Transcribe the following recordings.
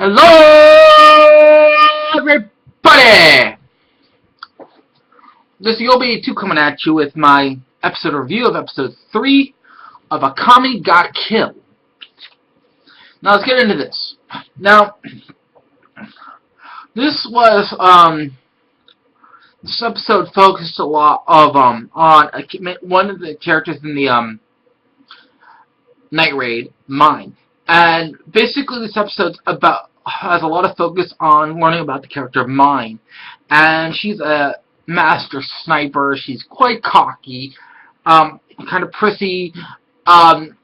Hello, everybody! This is Yobi2 coming at you with my episode review of episode 3 of Akame Got Killed. Now, let's get into this. Now, this episode focused a lot of, on one of the characters in the, Night Raid, Mine. And basically this episode's has a lot of focus on learning about the character of Mine. And she's a master sniper. She's quite cocky, kind of prissy, and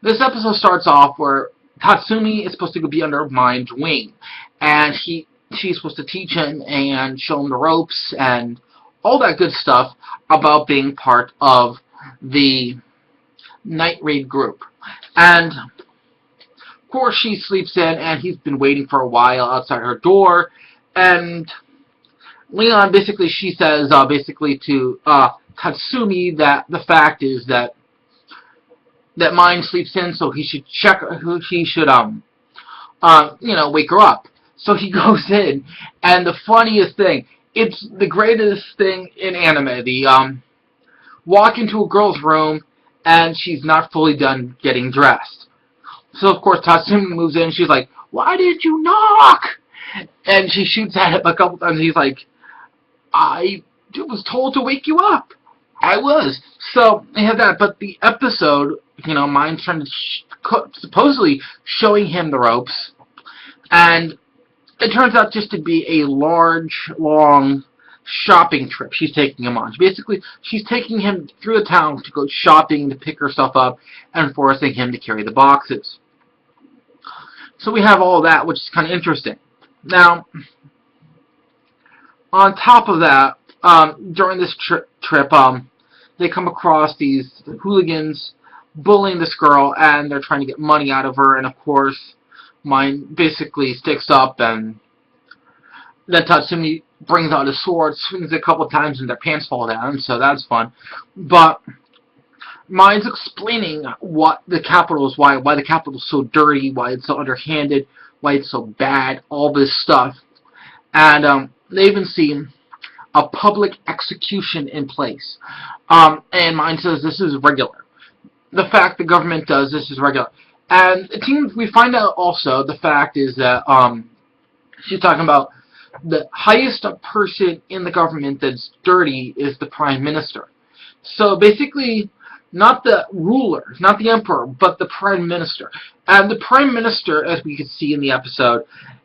this episode starts off where Tatsumi is supposed to be under Mine's wing. And she's supposed to teach him and show him the ropes and all that good stuff about being part of the Night Raid group. And of course she sleeps in, and he's been waiting for a while outside her door, and Leon she says to Tatsumi that the fact is that Mine sleeps in, so he should wake her up. So he goes in, and the funniest thing, it's the greatest thing in anime, walk into a girl's room and she's not fully done getting dressed. So, of course, Tatsumi moves in, and she's like, "Why did you knock?" And she shoots at him a couple times, and he's like, "I was told to wake you up." I was. So, they have that. But the episode, Mine's trying to supposedly showing him the ropes, and it turns out just to be a large, long shopping trip she's taking him on. She's taking him through the town to go shopping, to pick her stuff up, and forcing him to carry the boxes. So we have all that, which is kind of interesting. Now, on top of that, during this trip, they come across these hooligans bullying this girl, and they're trying to get money out of her, and of course, Mine basically sticks up, and then Tatsumi brings out his sword, swings it a couple times, and their pants fall down, so that's fun. But Mine's explaining what the capital is, why the capital is so dirty, why it's so underhanded, why it's so bad, all this stuff. And they even see a public execution in place. And Mine says this is regular. The fact the government does this is regular. And it seems we find out also the fact is that she's talking about the highest person in the government that's dirty is the Prime Minister. So basically, not the ruler, not the Emperor, but the Prime Minister. And the Prime Minister, as we could see in the episode,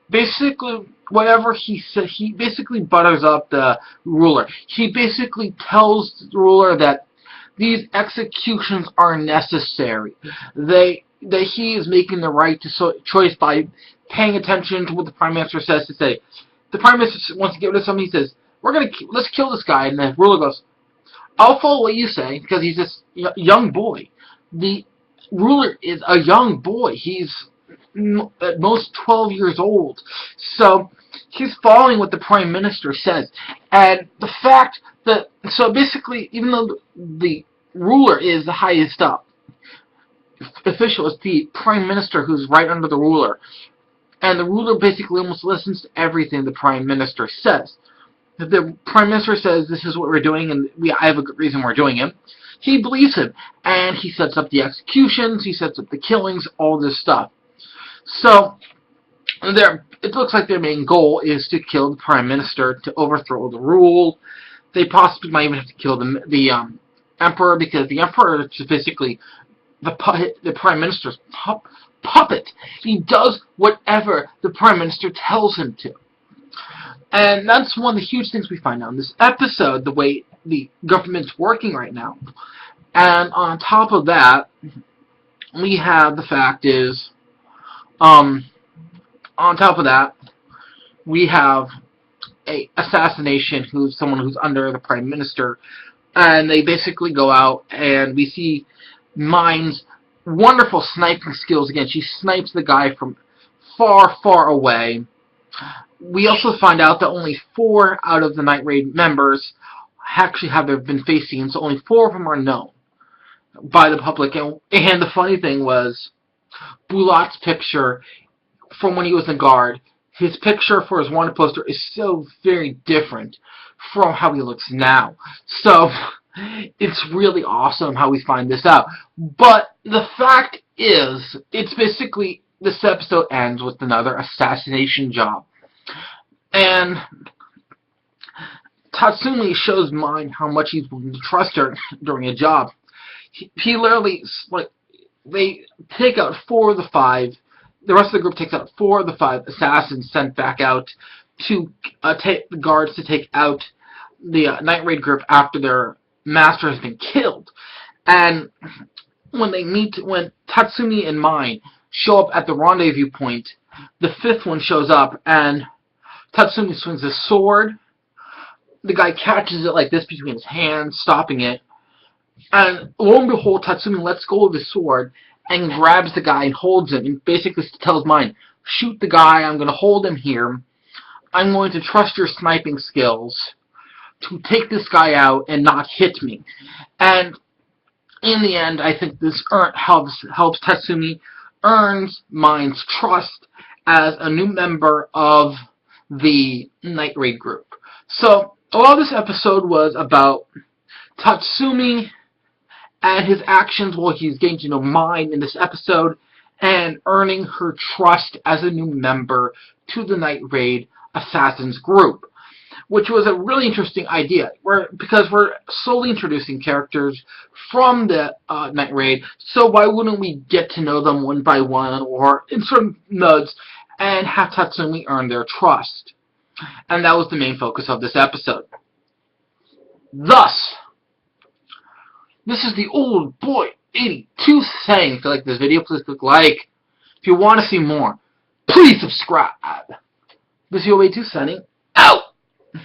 basically, whatever he says, he basically butters up the ruler. He basically tells the ruler that these executions are necessary. That he is making the right choice by paying attention to what the Prime Minister says to say. The Prime Minister wants to get rid of somebody. He says, let's kill this guy. And the ruler goes, "I'll follow what you say," because he's this young boy. The ruler is a young boy. He's at most 12 years old. So he's following what the Prime Minister says. And the fact that, so basically, even though the ruler is the highest up official, is the Prime Minister who's right under the ruler. And the ruler basically almost listens to everything the Prime Minister says. If the Prime Minister says this is what we're doing and I have a good reason we're doing it, he believes him. And he sets up the executions, he sets up the killings, all this stuff. So, it looks like their main goal is to kill the Prime Minister, to overthrow the rule. They possibly might even have to kill the Emperor, because the Emperor is basically the Prime Minister's puppet. He does whatever the Prime Minister tells him to. And that's one of the huge things we find out in this episode, the way the government's working right now. And on top of that, we have the fact is, on top of that, we have a assassination someone who's under the Prime Minister, and they basically go out, and we see Mine's wonderful sniping skills again. She snipes the guy from far, far away. We also find out that only 4 out of the Night Raid members actually have been faced, so only 4 of them are known by the public. And the funny thing was, Bulat's picture from when he was in guard, his picture for his wanted poster is so very different from how he looks now. So, it's really awesome how we find this out. But the fact is, it's basically, this episode ends with another assassination job. And Tatsumi shows Mine how much he's willing to trust her during a job. He literally, like, they take out 4 of the 5. The rest of the group takes out 4 of the 5 assassins sent back out to take the guards to take out the night raid group after their master has been killed. And when Tatsumi and Mine show up at the rendezvous point, the 5th one shows up, and Tatsumi swings a sword. The guy catches it like this between his hands, stopping it. And lo and behold, Tatsumi lets go of his sword and grabs the guy and holds him and basically tells Mine, shoot the guy, I'm going to hold him here. I'm going to trust your sniping skills to take this guy out and not hit me. And in the end, I think this helps Tatsumi earns Mine's trust as a new member of the Night Raid group. So, a lot of this episode was about Tatsumi and his actions while he's getting to know Mine in this episode and earning her trust as a new member to the Night Raid Assassins group, which was a really interesting idea, because we're slowly introducing characters from the Night Raid, so why wouldn't we get to know them one by one or in certain modes and have Tatsumi earn their trust? And that was the main focus of this episode. Thus, this is the old boy 82 saying. If you like this video, please click like. If you want to see more, please subscribe. This is the old 82 saying.